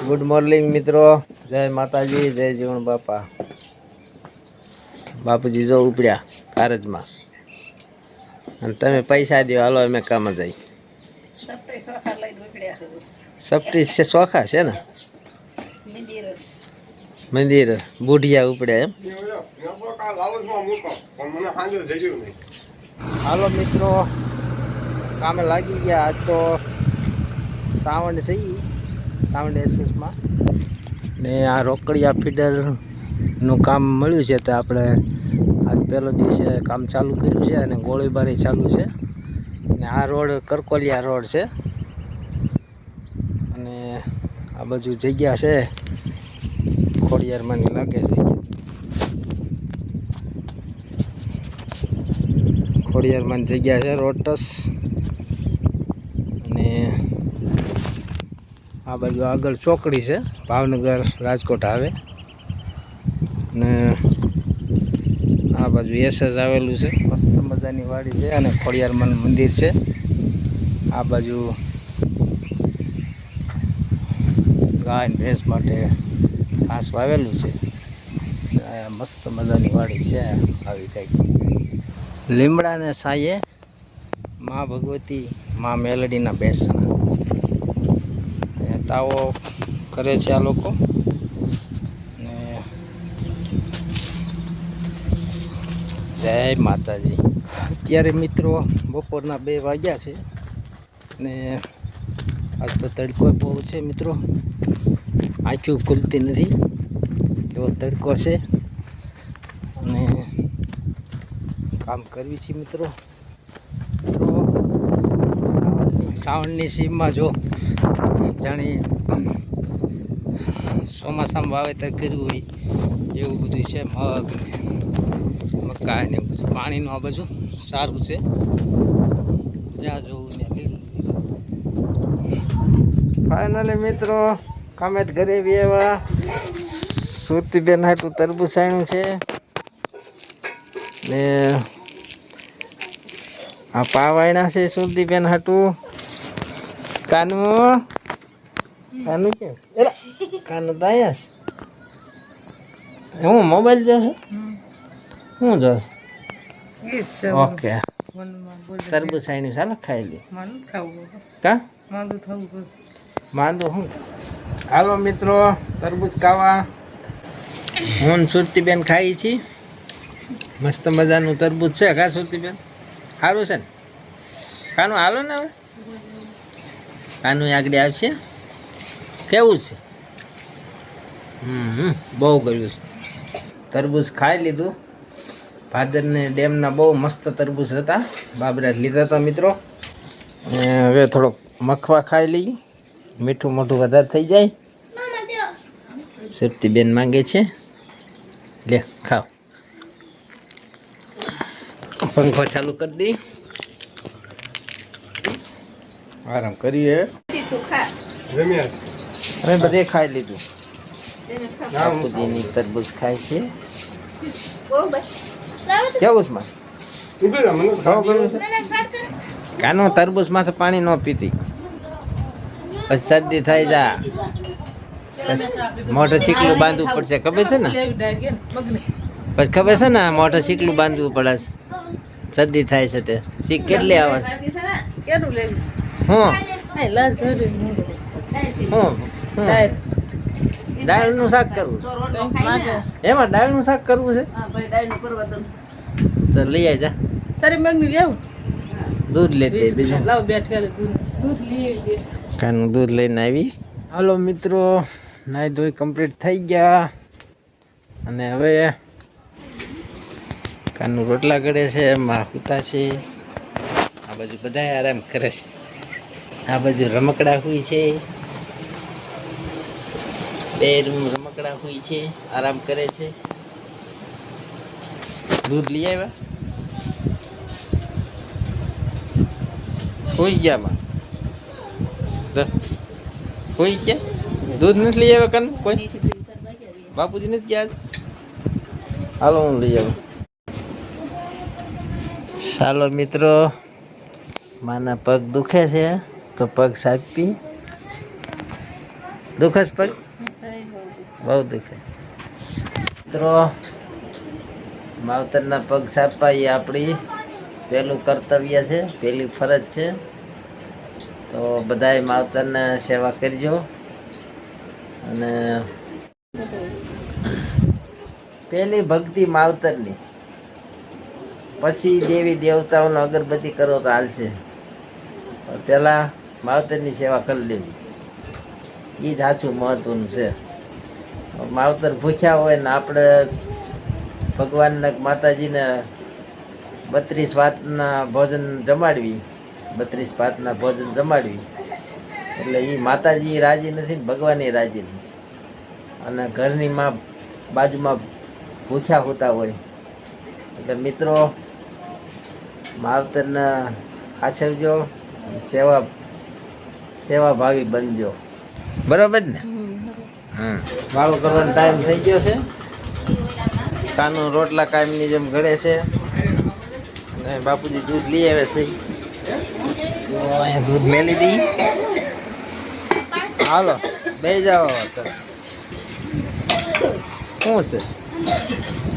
Good morning मित्रों, जय माताजी, जय जीवन बापा। बापूजी जो उपड्या कारज में અને તમે પૈસા દો હાલો અમે કામ જઈ સપટી છે સોખા છે ને મંદિર બુઢિયા ઉપડ્યા એમ હાલો મિત્રો કામે લાગી ગયા। આજ તો સાવણ છે સાવણ એસએસમાં ને આ રોકડિયા ફીડરનું કામ મળ્યું છે તો આપણે આજ પહેલો દિવસે કામ ચાલુ કર્યું છે અને ગોળીબારી ચાલુ છે અને આ રોડ કરકોલિયા રોડ છે અને આ બાજુ જગ્યા છે ખોડિયારમાં લાગે છે ખોડિયારમાં જગ્યા છે રોટસ અને આ બાજુ આગળ ચોકડી છે ભાવનગર રાજકોટ આવે ને આ બાજુ એસએસ આવેલું છે મસ્ત મજાની વાડી છે અને ખોડિયારમાં મંદિર છે। આ બાજુ ગાય ભેંસ માટે ઘાસ વાવેલું છે મસ્ત મજાની વાડી છે। આવી કંઈક લીમડાને સાયે માં ભગવતી માં મેલડીના બેસણા તાવો કરે છે આ લોકો ને જય માતાજી। અત્યારે મિત્રો બપોરના 2 વાગ્યા છે ને આજ તો તડકો બહુ છે મિત્રો, આંખું ખુલતી નથી એવો તડકો છે અને કામ કરવી છે મિત્રો। શ્રાવણની સીમમાં જો જાણી ચોમાસામાં વાવેતર કર્યું હોય એવું બધું છે, મગ મકાઈ ને બધું પાણીનું આ બાજુ સારું છે જ્યાં જોવું ને ફાઇનલી મિત્રો કામે જ ઘરે વ્યવા સુરતીબેન હાટું તરબૂચ આણ્યું છે ને આ પાવાયણા છે સુરતીબેન હાટું। કાનું કાનું કે કાનું તો અહીંયા હું મોબાઈલ જોશે હું જોશ ઓકે તરબૂચ આણ્યું ચાલો ખાઈ લે કા માંદું હું હાલો મિત્રો તરબૂચ ખાવા હું સુરતીબેન ખાઈ છી મસ્ત મજાનું તરબૂચ છે કા સુરતીબેન સારું છે ને કાનું હાલો ને હવે કાનું આગળ આવશે કેવું છે બહુ ગળ્યું છે તરબૂચ ખાઈ લીધું ભાદરને ડેમના બહુ મસ્ત તરબૂચ હતા બાબરા લીધા હતા મિત્રો હવે થોડોક મખવા ખાઈ લઈએ મીઠું મોઢું વધારે થઈ જાય। સુરતીબેન માંગે છે લે ખાઓ પંખો ચાલુ કરી દી આરામ કરીએ અમે બધે ખાઈ લીધું બાપુજીની તરબૂચ ખાય છે કેવું છે કાનો તરબૂચ માંથી પાણી ન પીતી પછી શરદી થઈ જા મોઢે ચીકલું બાંધવું પડશે ખબર છે ને પછી ખબર છે ને મોઢે ચીકલું બાંધવું પડે શરદી થાય છે તે ચીક કેટલી આવે દાળનું શાક કરવું એમાં દાળનું શાક કરવું છે તો લઈ આવી જા દૂધ લેતી બીજું કાનું દૂધ લઈને આવી। હાલો મિત્રો નાઈ ધોઈ કમ્પ્લીટ થઈ ગયા અને હવે કાનું રોટલા કરે છે માં હુતા છે આ બાજુ બધા આરામ કરે છે આ બાજુ રમકડા હોય છે બે રૂમ રમકડા હોય છે આરામ કરે છે। દૂધ લઈ આવ્યા હોઈ ગયા માં હોઈ ગયા દૂધ નથી લઈ આવ્યા કાન કોઈ બાપુજી નથી ગયા હાલો હું લઈ આવું। ચાલો મિત્રો માના પગ દુખે છે તો પગ સાપી દુખસ પગ બહુ દુખે. મિત્રો માવતરના પગ સાપવા એ આપણી પહેલું કર્તવ્ય છે, પહેલી ફરજ છે. તો બધાએ માવતરને સેવા કરજો. અને પહેલી ભક્તિ માવતરની, પછી દેવી દેવતાઓનો અગરબત્તી કરો તો હાલશે. પહેલાં માવતરની સેવા કરી લેવી, એ જ સાચું મહત્વનું છે. માવતર ભૂખ્યા હોય ને આપણે ભગવાનને માતાજીને 32 ભાતના ભોજન જમાડવી, 32 ભાતના ભોજન જમાડવી, એટલે એ માતાજી રાજી નથી ને ભગવાન રાજી નથી. અને ઘરની માં બાજુમાં ભૂખ્યા હોતા હોય, એટલે મિત્રો માવતરને સાચવજો, સેવા ભાવી બનજો. બરોબર ને? વાળું કરવાનો ટાઈમ થઈ ગયો છે. કાનું રોટલા કાયમની જેમ ઘડે છે અને બાપુજી દૂધ લઈ આવે છે. તો અહીંયા દૂધ મેલી દઈ. હાલો બે જાઓ. શું છે?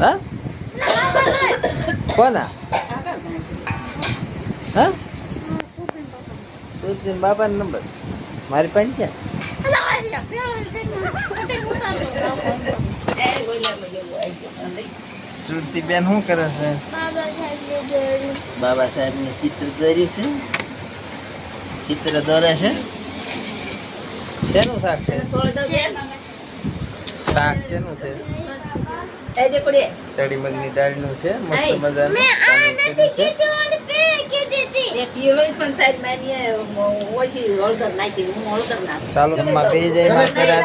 હા કોના? હા સુધીન બાપાનો નંબર મારી પાસે ક્યાં? સુરતી બેન શું કરે છે? બાબા સાહેબ નું ચિત્ર દોર્યું છે. ચિત્ર દોરે છે. શેનું શાક છે? શાક શેનું છે? સડી મગની દાળનું છે. મસ્ત મજાનું. ચાલો જમવા બેસી જાય.